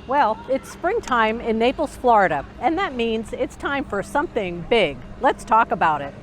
Well, it's springtime in Naples, Florida, and that means it's time for something big. Let's talk about it.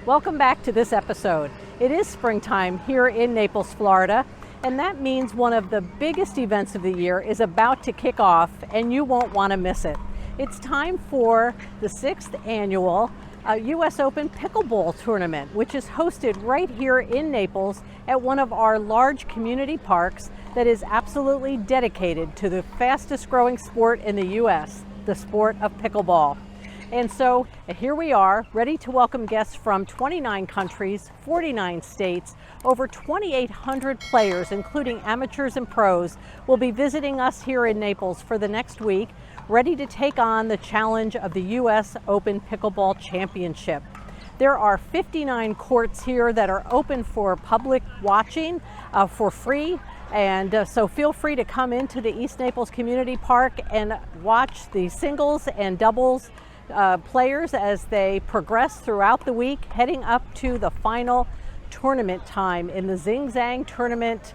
Welcome back to this episode. It is springtime here in Naples, Florida, and that means one of the biggest events of the year is about to kick off, and you won't want to miss it. It's time for the 6th annual US Open Pickleball Tournament, which is hosted right here in Naples at one of our large community parks that is absolutely dedicated to the fastest growing sport in the US, the sport of pickleball. And so here we are, ready to welcome guests from 29 countries, 49 states. Over 2,800 players, including amateurs and pros, will be visiting us here in Naples for the next week, ready to take on the challenge of the US Open Pickleball Championship. There are 59 courts here that are open for public watching for free. And so feel free to come into the East Naples Community Park and watch the singles and doubles players as they progress throughout the week, heading up to the final tournament time in the Zing Zang Tournament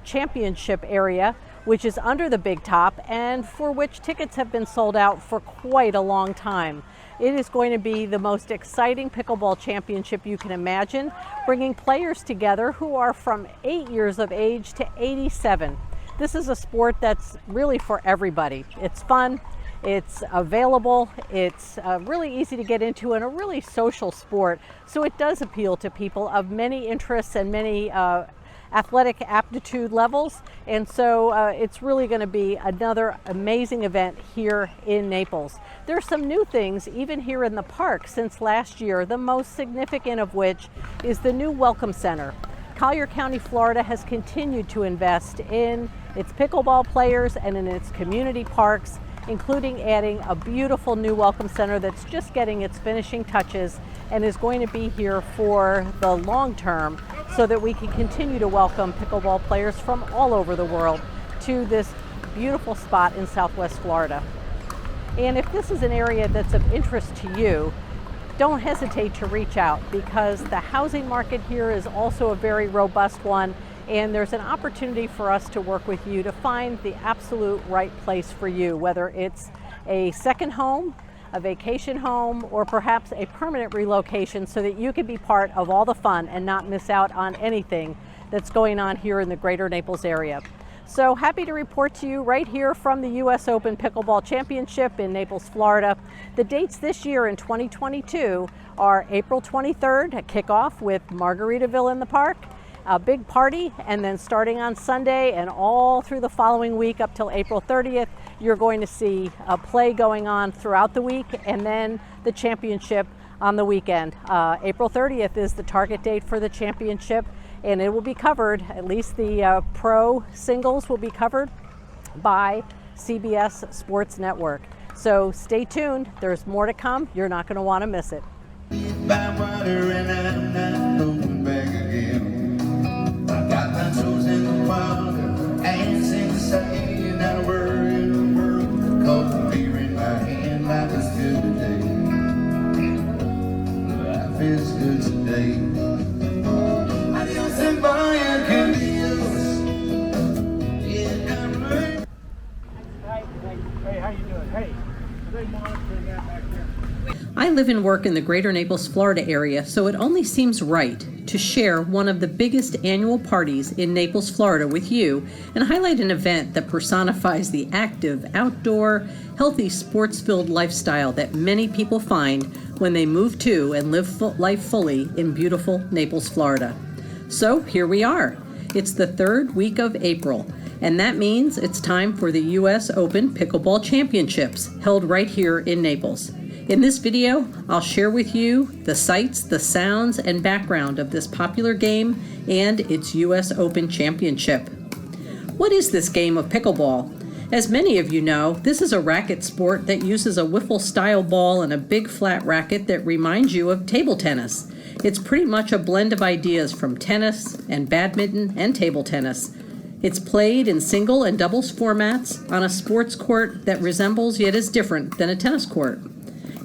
Championship area, which is under the big top and for which tickets have been sold out for quite a long time. It is going to be the most exciting pickleball championship you can imagine, bringing players together who are from 8 years of age to 87. This is a sport that's really for everybody. It's fun. It's available, it's really easy to get into, and a really social sport. So it does appeal to people of many interests and many athletic aptitude levels. And so it's really going to be another amazing event here in Naples. There's some new things even here in the park since last year, the most significant of which is the new Welcome Center. Collier County, Florida has continued to invest in its pickleball players and in its community parks, including adding a beautiful new Welcome Center that's just getting its finishing touches and is going to be here for the long term so that we can continue to welcome pickleball players from all over the world to this beautiful spot in Southwest Florida. And if this is an area that's of interest to you, don't hesitate to reach out, because the housing market here is also a very robust one, and there's an opportunity for us to work with you to find the absolute right place for you, whether it's a second home, a vacation home, or perhaps a permanent relocation, so that you can be part of all the fun and not miss out on anything that's going on here in the greater Naples area. So happy to report to you right here from the US Open Pickleball Championship in Naples, Florida. The dates this year in 2022 are April 23rd, a kickoff with Margaritaville in the park, a big party, and then starting on Sunday and all through the following week up till April 30th, you're going to see a play going on throughout the week, and then the championship on the weekend. April 30th is the target date for the championship, and it will be covered, at least the pro singles will be covered by CBS Sports Network. So stay tuned, there's more to come, you're not going to want to miss it. Hey, how you doing? Hey, are they monitoring that back there? I live and work in the greater Naples, Florida area, so it only seems right to share one of the biggest annual parties in Naples, Florida with you and highlight an event that personifies the active, outdoor, healthy, sports-filled lifestyle that many people find when they move to and live life fully in beautiful Naples, Florida. So here we are. It's the third week of April, and that means it's time for the US Open Pickleball Championships, held right here in Naples. In this video, I'll share with you the sights, the sounds, and background of this popular game and its US Open Championship. What is this game of pickleball? As many of you know, this is a racket sport that uses a wiffle-style ball and a big flat racket that reminds you of table tennis. It's pretty much a blend of ideas from tennis and badminton and table tennis. It's played in single and doubles formats on a sports court that resembles yet is different than a tennis court.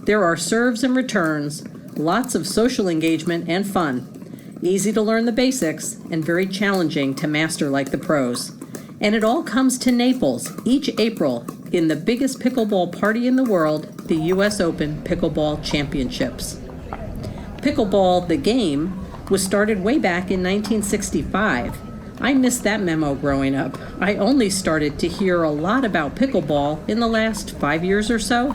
There are serves and returns, lots of social engagement and fun, easy to learn the basics, and very challenging to master like the pros. And it all comes to Naples each April in the biggest pickleball party in the world, the US Open Pickleball Championships. Pickleball, the game, was started way back in 1965. I missed that memo growing up. I only started to hear a lot about pickleball in the last 5 years or so,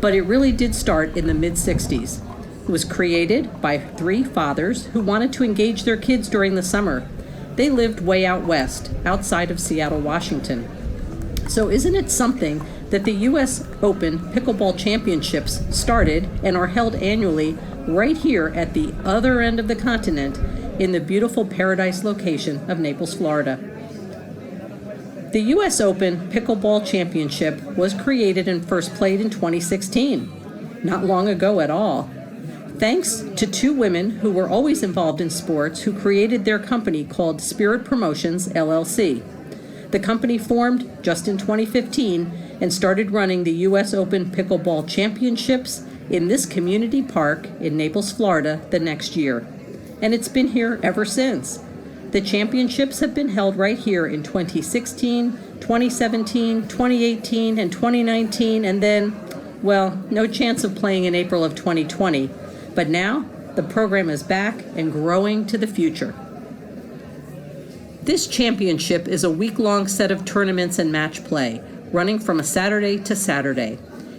but it really did start in the mid-60s. It was created by 3 fathers who wanted to engage their kids during the summer. They lived way out west, outside of Seattle, Washington. So isn't it something that the US Open Pickleball Championships started and are held annually right here at the other end of the continent in the beautiful paradise location of Naples, Florida. The US Open Pickleball Championship was created and first played in 2016, not long ago at all. Thanks to 2 women who were always involved in sports who created their company called Spirit Promotions, LLC. The company formed just in 2015 and started running the US Open Pickleball Championships in this community park in Naples, Florida the next year. And it's been here ever since. The championships have been held right here in 2016, 2017, 2018, and 2019, and then, well, no chance of playing in April of 2020. But now, the program is back and growing to the future. This championship is a week-long set of tournaments and match play, running from a Saturday to Saturday.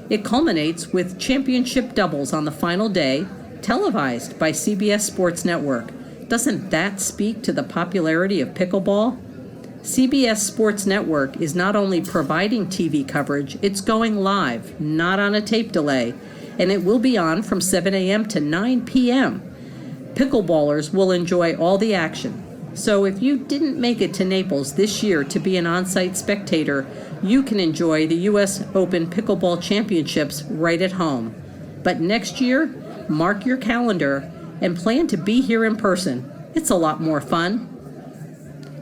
It culminates with championship doubles on the final day, televised by CBS Sports Network. Doesn't that speak to the popularity of pickleball? CBS Sports Network is not only providing TV coverage, it's going live, not on a tape delay, and it will be on from 7 a.m. to 9 p.m. Pickleballers will enjoy all the action. So if you didn't make it to Naples this year to be an on-site spectator, you can enjoy the US Open Pickleball Championships right at home. But next year, mark your calendar and plan to be here in person. It's a lot more fun.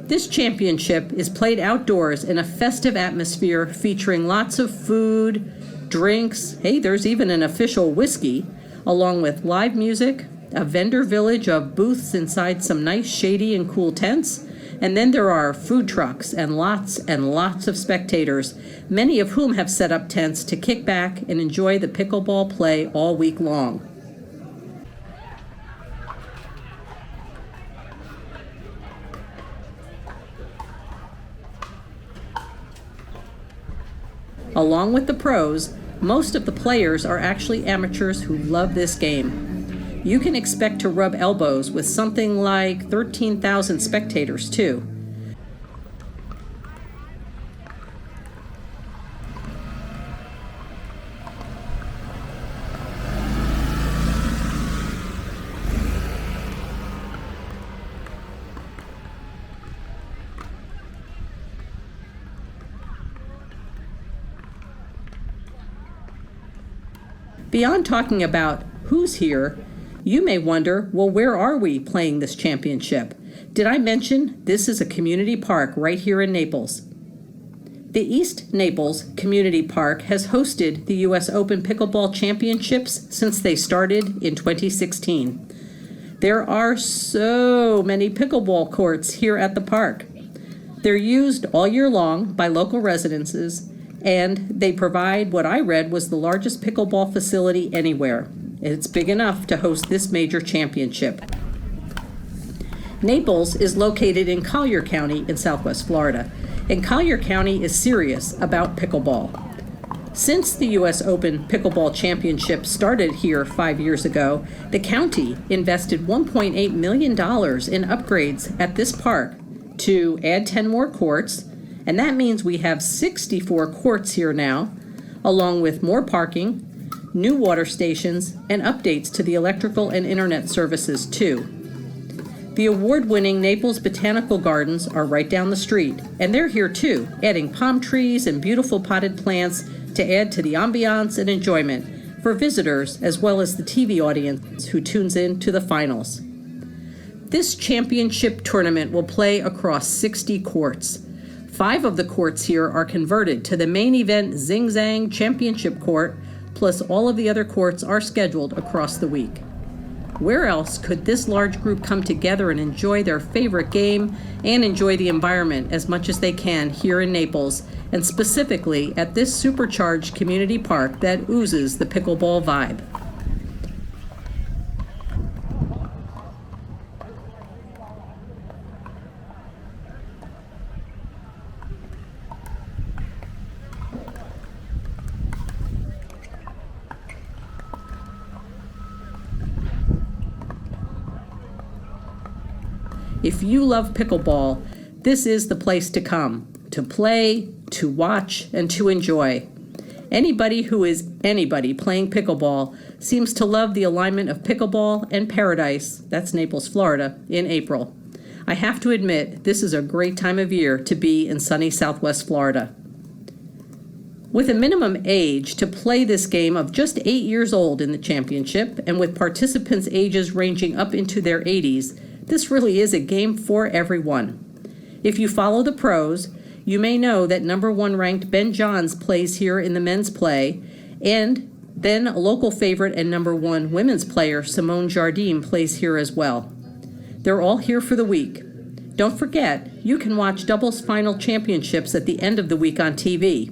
This championship is played outdoors in a festive atmosphere featuring lots of food, drinks, hey, there's even an official whiskey, along with live music, a vendor village of booths inside some nice shady and cool tents, and then there are food trucks and lots of spectators, many of whom have set up tents to kick back and enjoy the pickleball play all week long. Along with the pros, most of the players are actually amateurs who love this game. You can expect to rub elbows with something like 13,000 spectators, too. Beyond talking about who's here, you may wonder, well, where are we playing this championship? Did I mention this is a community park right here in Naples? The East Naples Community Park has hosted the US Open Pickleball Championships since they started in 2016. There are so many pickleball courts here at the park. They're used all year long by local residents, and they provide what I read was the largest pickleball facility anywhere. It's big enough to host this major championship. Naples is located in Collier County in Southwest Florida, and Collier County is serious about pickleball. Since the US Open Pickleball Championship started here 5 years ago, the county invested $1.8 million in upgrades at this park to add 10 more courts, and that means we have 64 courts here now, along with more parking, new water stations, and updates to the electrical and internet services too. The award-winning Naples Botanical Gardens are right down the street, and they're here too, adding palm trees and beautiful potted plants to add to the ambiance and enjoyment for visitors as well as the TV audience who tunes in to the finals. This championship tournament will play across 60 courts. 5 of the courts here are converted to the main event Zing Zang Championship Court, plus all of the other courts are scheduled across the week. Where else could this large group come together and enjoy their favorite game and enjoy the environment as much as they can here in Naples, and specifically at this supercharged community park that oozes the pickleball vibe? If you love pickleball, this is the place to come, to play, to watch, and to enjoy. Anybody who is anybody playing pickleball seems to love the alignment of pickleball and paradise, that's Naples, Florida, in April. I have to admit, this is a great time of year to be in sunny Southwest Florida. With a minimum age to play this game of just 8 years old in the championship, and with participants' ages ranging up into their 80s, this really is a game for everyone. If you follow the pros, you may know that number 1 ranked Ben Johns plays here in the men's play, and then a local favorite and number 1 women's player, Simone Jardim, plays here as well. They're all here for the week. Don't forget, you can watch doubles final championships at the end of the week on TV.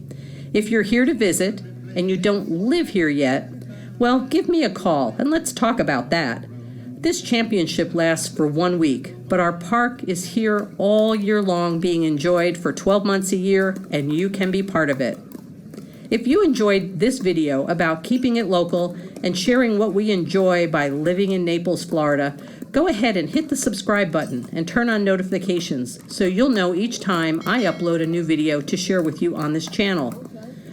If you're here to visit and you don't live here yet, well, give me a call and let's talk about that. This championship lasts for 1 week, but our park is here all year long being enjoyed for 12 months a year, and you can be part of it. If you enjoyed this video about keeping it local and sharing what we enjoy by living in Naples, Florida, go ahead and hit the subscribe button and turn on notifications so you'll know each time I upload a new video to share with you on this channel.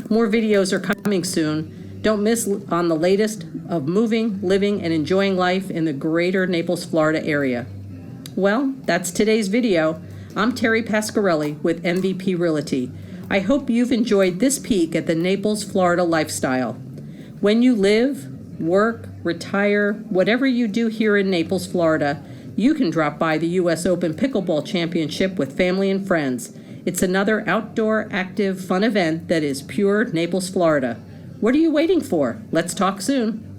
More videos are coming soon. Don't miss on the latest of moving, living, and enjoying life in the greater Naples, Florida area. Well, that's today's video. I'm Terry Pasquarelli with MVP Realty. I hope you've enjoyed this peek at the Naples, Florida lifestyle. When you live, work, retire, whatever you do here in Naples, Florida, you can drop by the US Open Pickleball Championship with family and friends. It's another outdoor, active, fun event that is pure Naples, Florida. What are you waiting for? Let's talk soon.